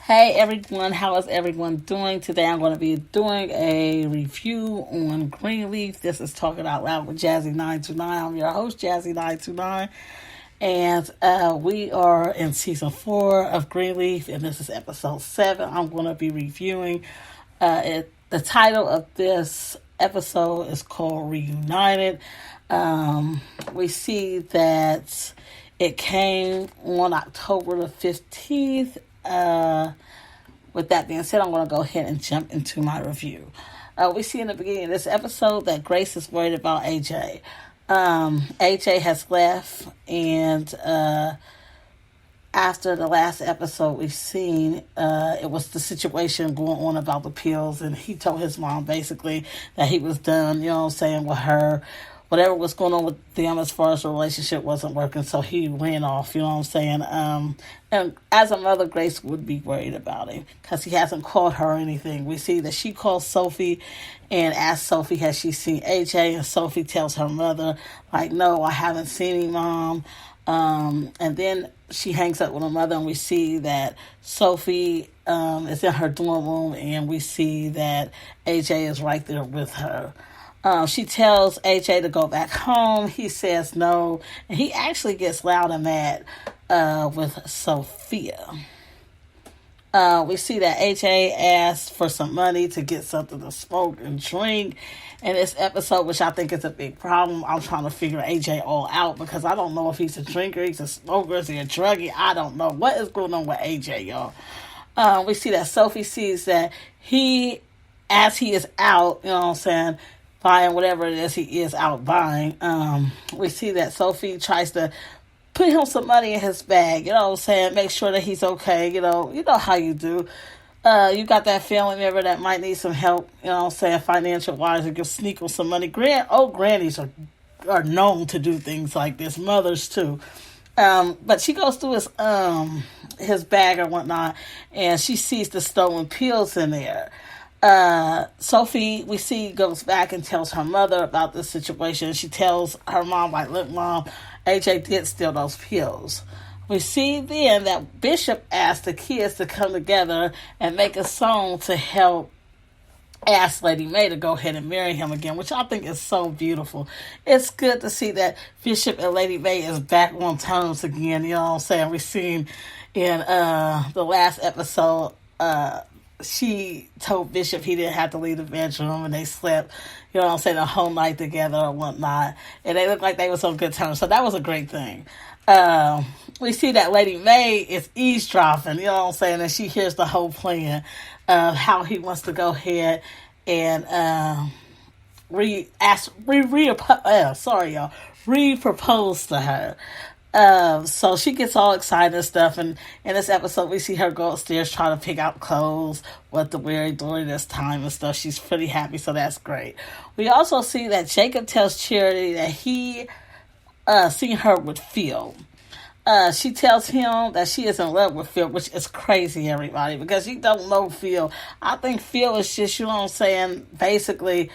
Hey everyone, how is everyone doing? Today I'm going to be doing a review on Greenleaf. This is Talking Out Loud with Jazzy929. I'm your host, Jazzy929. And we are in season 4 of Greenleaf, and this is episode 7. I'm going to be reviewing it. The title of this episode is called Reunited. We see that it came on October the 15th. With that being said, I'm going to go ahead and jump into my review. We see in the beginning of this episode that Grace is worried about AJ. AJ has left, and after the last episode we've seen, it was the situation going on about the pills, and he told his mom basically that he was done, with her. Whatever was going on with them as far as the relationship wasn't working, so he ran off, And as a mother, Grace would be worried about him because he hasn't called her or anything. We see that she calls Sophie and asks Sophie, has she seen AJ? And Sophie tells her mother, no, I haven't seen him, Mom. And then she hangs up with her mother, and we see that Sophie is in her dorm room, and we see that AJ is right there with her. She tells AJ to go back home. He says no, and he actually gets loud and mad with Sophia. We see that AJ asks for some money to get something to smoke and drink in this episode, which I think is a big problem. I'm trying to figure AJ all out because I don't know if he's a drinker, he's a smoker, is he a druggie? I don't know. What is going on with AJ, y'all? We see that Sophie sees that as he is out, buying whatever it is he is out buying, we see that Sophie tries to put him some money in his bag, make sure that he's okay, you know how you do. You got that family member that might need some help, financial wise, or give sneak on some money. Grannies are known to do things like this, mothers too. But she goes through his bag or whatnot, and she sees the stolen pills in there. Sophie, we see, goes back and tells her mother about this situation. She tells her mom, look, Mom, AJ did steal those pills. We see then that Bishop asked the kids to come together and make a song to help ask Lady Mae to go ahead and marry him again, which I think is so beautiful. It's good to see that Bishop and Lady Mae is back on terms again, We've seen in the last episode, she told Bishop he didn't have to leave the bedroom, and they slept, the whole night together or whatnot. And they looked like they was on good terms. So that was a great thing. We see that Lady Mae is eavesdropping, and she hears the whole plan of how he wants to go ahead and re-propose to her. So she gets all excited and stuff, and in this episode we see her go upstairs trying to pick out clothes, what to wear during this time and stuff. She's pretty happy, so that's great. We also see that Jacob tells Charity that he seen her with Phil. She tells him that she is in love with Phil, which is crazy, everybody, because you don't know Phil. I think Phil is just, basically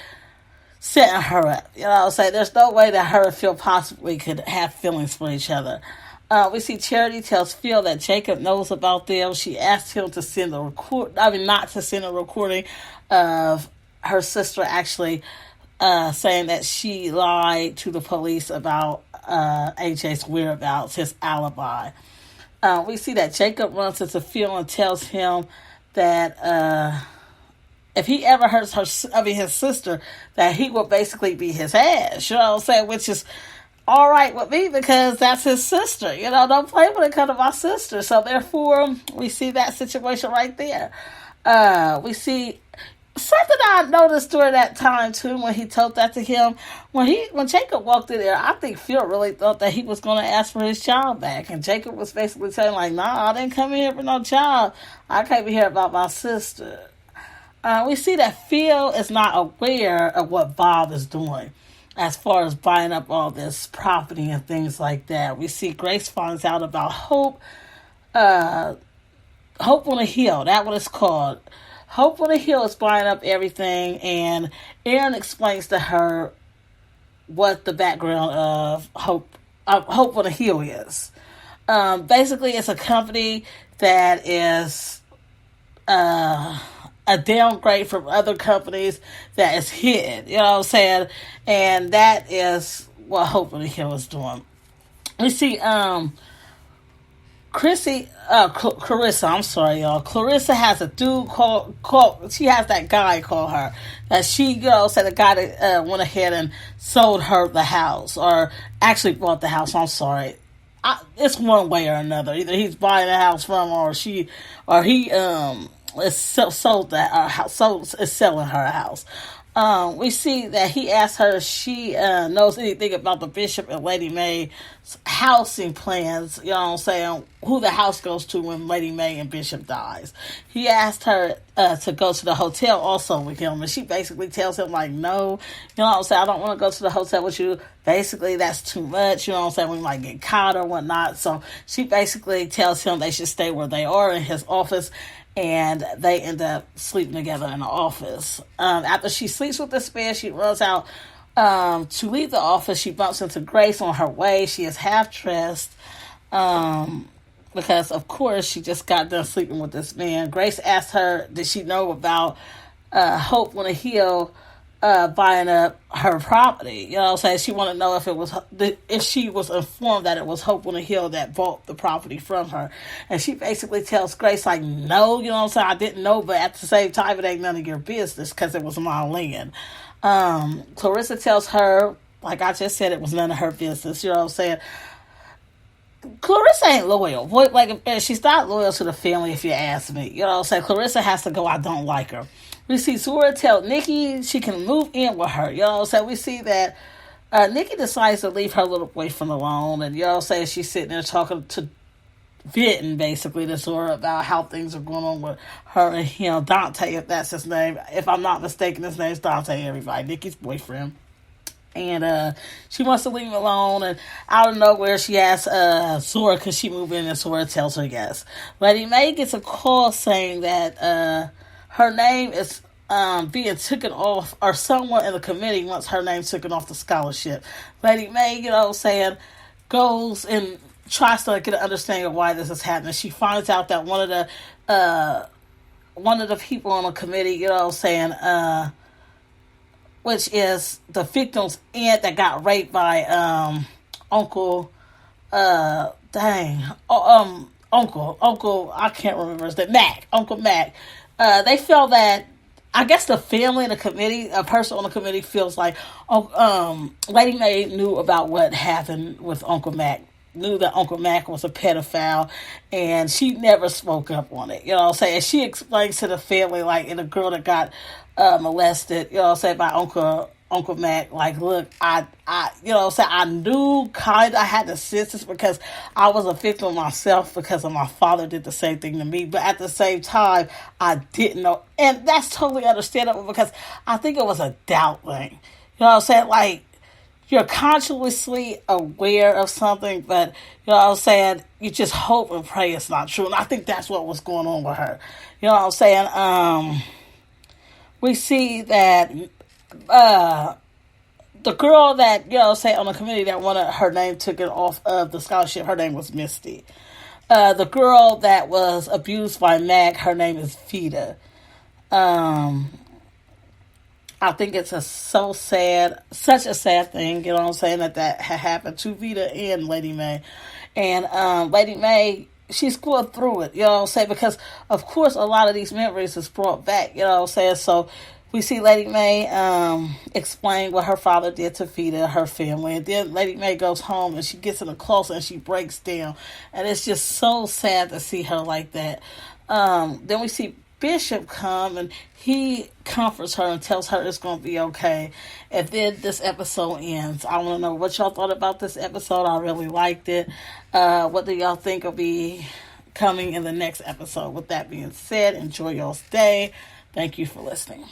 setting her up. There's no way that her and Phil possibly could have feelings for each other. We see Charity tells Phil that Jacob knows about them. She asks him to send not to send a recording of her sister actually saying that she lied to the police about AJ's whereabouts, his alibi. We see that Jacob runs into Phil and tells him that if he ever hurts his sister, that he will basically be his ass, which is all right with me because that's his sister, don't play with it because of my sister. So therefore, we see that situation right there. We see something I noticed during that time too, when he told that to him, when Jacob walked in there, I think Phil really thought that he was going to ask for his child back, and Jacob was basically saying nah, I didn't come in here for no child, I came in here about my sister. We see that Phil is not aware of what Bob is doing as far as buying up all this property and things like that. We see Grace finds out about Hope on a Hill. That's what it's called. Hope on a Hill is buying up everything, and Aaron explains to her what the background of Hope on a Hill is. Basically, it's a company that is a downgrade from other companies that is hidden. You know what I'm saying? And that is what Hope on the Hill is doing. We see Clarissa, I'm sorry, y'all. Clarissa has a dude she has that guy call her. That she, said the guy that went ahead and sold her the house, or actually bought the house, I'm sorry. It's one way or another. Either he's buying the house from her, or he is sold that house, is selling her a house. We see that he asked her if she knows anything about the Bishop and Lady May's housing plans, you know what I'm saying, who the house goes to when Lady May and Bishop dies. He asked her to go to the hotel also with him, and she basically tells him, like, no, you know what I'm saying, I don't want to go to the hotel with you. Basically, that's too much, you know what I'm saying, we might get caught or whatnot. So she basically tells him they should stay where they are in his office, and they end up sleeping together in the office. After she sleeps with this man, she runs out to leave the office. She bumps into Grace on her way. She is half dressed because, of course, she just got done sleeping with this man. Grace asked her, did she know about Hope on the Hill buying up her property? You know what I'm saying? She wanted to know if she was informed that it was Hope on the Hill that bought the property from her. And she basically tells Grace, like, no, you know what I'm saying, I didn't know, but at the same time, it ain't none of your business because it was my land. Clarissa tells her, like I just said, it was none of her business. You know what I'm saying? Clarissa ain't loyal. She's not loyal to the family, if you ask me. You know what I'm saying? Clarissa has to go, I don't like her. We see Zora tell Nikki she can move in with her. You know what I'm saying? We see that Nikki decides to leave her little boyfriend alone. And you know what I'm saying? She's sitting there talking to venting, basically, to Zora about how things are going on with her and him. Dante, if that's his name. If I'm not mistaken, his name's Dante, everybody. Nikki's boyfriend. And she wants to leave him alone, and out of nowhere she asks Zora, could she move in, and Zora tells her yes. Lady May gets a call saying that her name is being taken off, or someone in the committee wants her name taken off the scholarship. Lady May, you know what I'm saying, goes and tries to get an understanding of why this is happening. She finds out that one of the people on the committee, you know what I'm saying, which is the victim's aunt that got raped by Uncle, I can't remember his name, Uncle Mac. They feel that, I guess the family and the committee, a person on the committee feels like Lady May knew about what happened with Uncle Mac, knew that Uncle Mac was a pedophile, and she never spoke up on it. You know what I'm saying? She explains to the family, like, and the girl that got molested, you know what I'm saying, by Uncle Mac, like, look, I you know what I'm saying, I knew kind of, I had the senses because I was a victim myself because of my father did the same thing to me, but at the same time, I didn't know, and that's totally understandable because I think it was a doubt thing. You know what I'm saying? Like, you're consciously aware of something, but you know what I'm saying, you just hope and pray it's not true, and I think that's what was going on with her. You know what I'm saying? We see that the girl that, you know, say on the committee that wanted her name taken off of the scholarship, her name was Misty. The girl that was abused by Mac, her name is Vida. I think it's such a sad thing, you know what I'm saying, that had happened to Vida and Lady May. And Lady May, she's going through it, you know what I'm saying, because of course a lot of these memories is brought back, you know what I'm saying. So we see Lady May explain what her father did to Vida, her family, and then Lady May goes home and she gets in a closet and she breaks down, and it's just so sad to see her like that. Then we see Bishop come and he comforts her and tells her it's going to be okay. And then this episode ends. I want to know what y'all thought about this episode. I really liked it. What do y'all think will be coming in the next episode? With that being said, enjoy y'all's day. Thank you for listening.